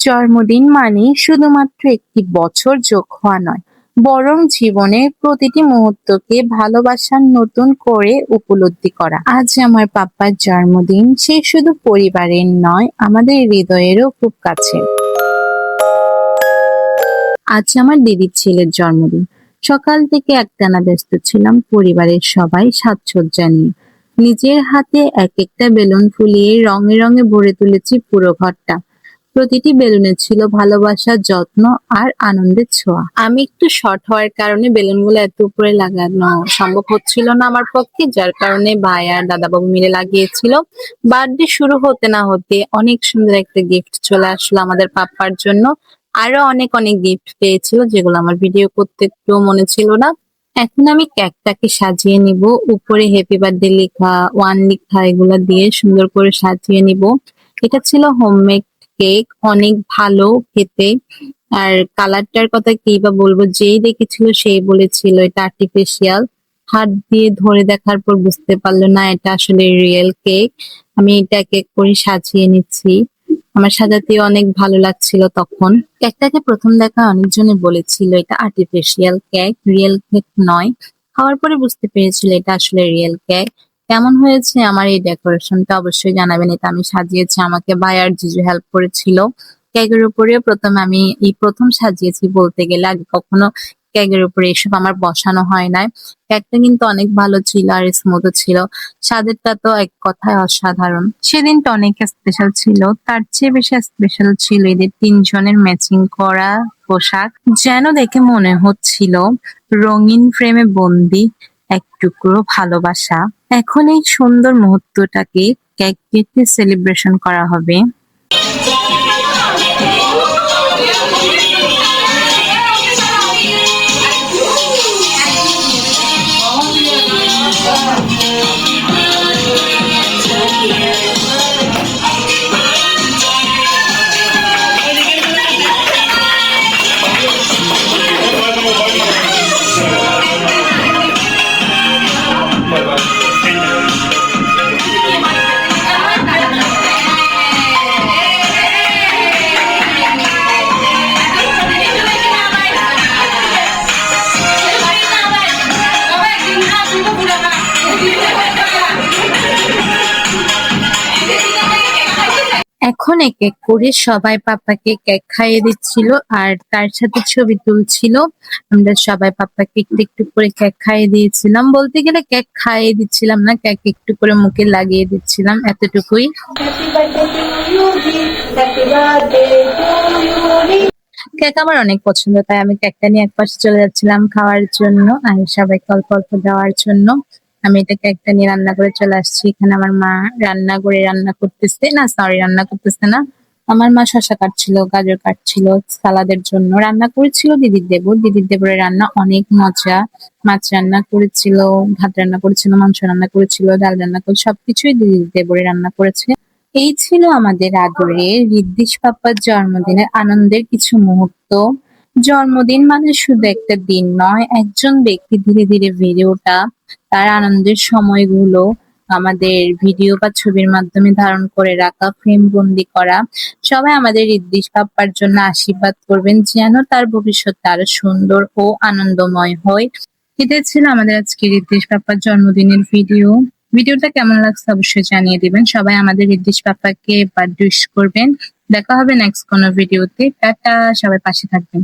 জন্মদিন মানে শুধুমাত্র একটি বছর যোগ হওয়া নয়, বরং জীবনের প্রতিটি মুহূর্তকে ভালোবাসার নতুন করে উপলব্ধি করা। আজ আমার পাপ্পার জন্মদিন, সে শুধু পরিবারের নয়, আমাদের হৃদয়েরও খুব কাছে। আজ আমার দিদির ছেলের জন্মদিন। সকাল থেকে একটানা ব্যস্ত ছিলাম পরিবারের সবাই সাজসজ্জা নিয়ে। নিজের হাতে এক একটা বেলুন ফুলিয়ে রঙে রঙে ভরে তুলেছি পুরো ঘরটা। প্রতিটি বেলুনে ছিল ভালোবাসা, যত্ন আর আনন্দের ছোঁয়া। আমি একটু শর্ট হওয়ার কারণে বেলুনগুলো এত উপরে লাগানো সম্ভব হচ্ছিল না আমার পক্ষে, যার কারণে ভাই আর দাদাবাবু মিলে লাগিয়েছিল। বার্থডে শুরু হতে না হতে অনেক সুন্দর একটা গিফট চলে আসলো আমাদের পাপ্পার জন্য। আরো অনেক অনেক গিফট পেয়েছিল, যেগুলো আমার ভিডিও করতে একটু মনে ছিল না। এখন আমি কেকটাকে সাজিয়ে নিব, উপরে হ্যাপি বার্থডে লেখা, ওয়ান লেখা, এগুলা দিয়ে সুন্দর করে সাজিয়ে নিব। এটা ছিল হোমমেড কেক, অনেক ভালো খেতে। আর কালারটার কথা কি বা বলবো, যেই দেখেছিল সেই বলেছিল এটা আর্টিফিশিয়াল। হাত দিয়ে ধরে দেখার পর বুঝতে পারলো না এটা আসলে রিয়েল কেক। আমি এটা কেক করে সাজিয়ে নিচ্ছি। আমার সাজাতে অনেক ভালো লাগছিল তখন। কেকটাকে প্রথম দেখা অনেকজনে বলেছিল এটা আর্টিফিশিয়াল কেক, রিয়েল কেক নয়। খাওয়ার পরে বুঝতে পেরেছিল এটা আসলে রিয়েল কেক। কেমন হয়েছে আমার এই ডেকোরেশনটা অবশ্যই জানাবেন। এটা আমি সাজিয়েছি, আমাকে ভাই আর জিজু হেল্প করেছিল। কেকের উপরেও আমি এই প্রথম সাজিয়েছি বলতে গেলে, আগে কখনো কেকের উপরে এসব আমার বসানো হয় নাই। কেকটা কিন্তু অনেক ভালো ছিল আর স্মুথ ছিল। স্বাদেরটা তো এক কথায় অসাধারণ। সেদিনটা অনেক স্পেশাল ছিল, তার চেয়ে বেশি স্পেশাল ছিল এদের তিনজনের ম্যাচিং করা পোশাক। যেন দেখে মনে হচ্ছিল রঙিন ফ্রেমে বন্দি এক টুকরো ভালোবাসা। এখন এই সুন্দর মুহূর্তটাকে কেক কেটে সেলিব্রেশন করা হবে। এখন এক এক করে সবাই পাপ্পাকে কেক খাইয়ে দিচ্ছিল আর তার সাথে ছবি তুলছিল। আমরা সবাই পাপ্পাকে একটু একটু করে কেক খাইয়ে দিয়েছিলাম, বলতে গেলে কেক খাইয়ে দিচ্ছিলাম না, কেক একটু করে মুখে লাগিয়ে দিচ্ছিলাম, এতটুকুই। কেক আমার অনেক পছন্দ, তাই আমি কেকটা নিয়ে একপাশে চলে যাচ্ছিলাম খাওয়ার জন্য আর সবাইকে অল্প অল্প দেওয়ার জন্য। আমি এটা কেকটা নিয়ে রান্না করে চলে আসছি। এখানে আমার মা রান্না করতেছে না, আমার মা শসা কাটছিল, গাজর কাটছিল সালাদের জন্য। রান্না করেছিল দিদির দেবরের রান্না অনেক মজা। মাছ রান্না করেছিল, ভাত রান্না করেছিল, মাংস রান্না করেছিল, ডাল রান্না করেছিল, সবকিছুই দিদির দেবরে রান্না করেছে। এই ছিল আমাদের আদরের ঋদ্ধিস পাপ্পার জন্মদিনের আনন্দের কিছু মুহূর্ত। জন্মদিন মানে শুধু একটা দিন নয়, একজন ব্যক্তি ধীরে ধীরে বেড়ে ওঠা, তার আনন্দের সময়গুলো আমাদের ভিডিও বা ছবির মাধ্যমে ধারণ করে রাখা, ফ্রেম বন্দি করা। সবাই আমাদের ঋদ্ধিস পাপ্পার জন্য আশীর্বাদ করবেন, যেন তার ভবিষ্যৎ আরো সুন্দর ও আনন্দময় হয়। এটাই ছিল আমাদের আজকে ঋদ্ধিস পাপ্পার জন্মদিনের ভিডিওটা কেমন লাগছে অবশ্যই জানিয়ে দিবেন। সবাই আমাদের ঋদ্ধিস পাপ্পাকে বার্থডে উইশ করবেন। দেখা হবে নেক্সট কোনো ভিডিওতে। টাটা, সবাই পাশে থাকবেন।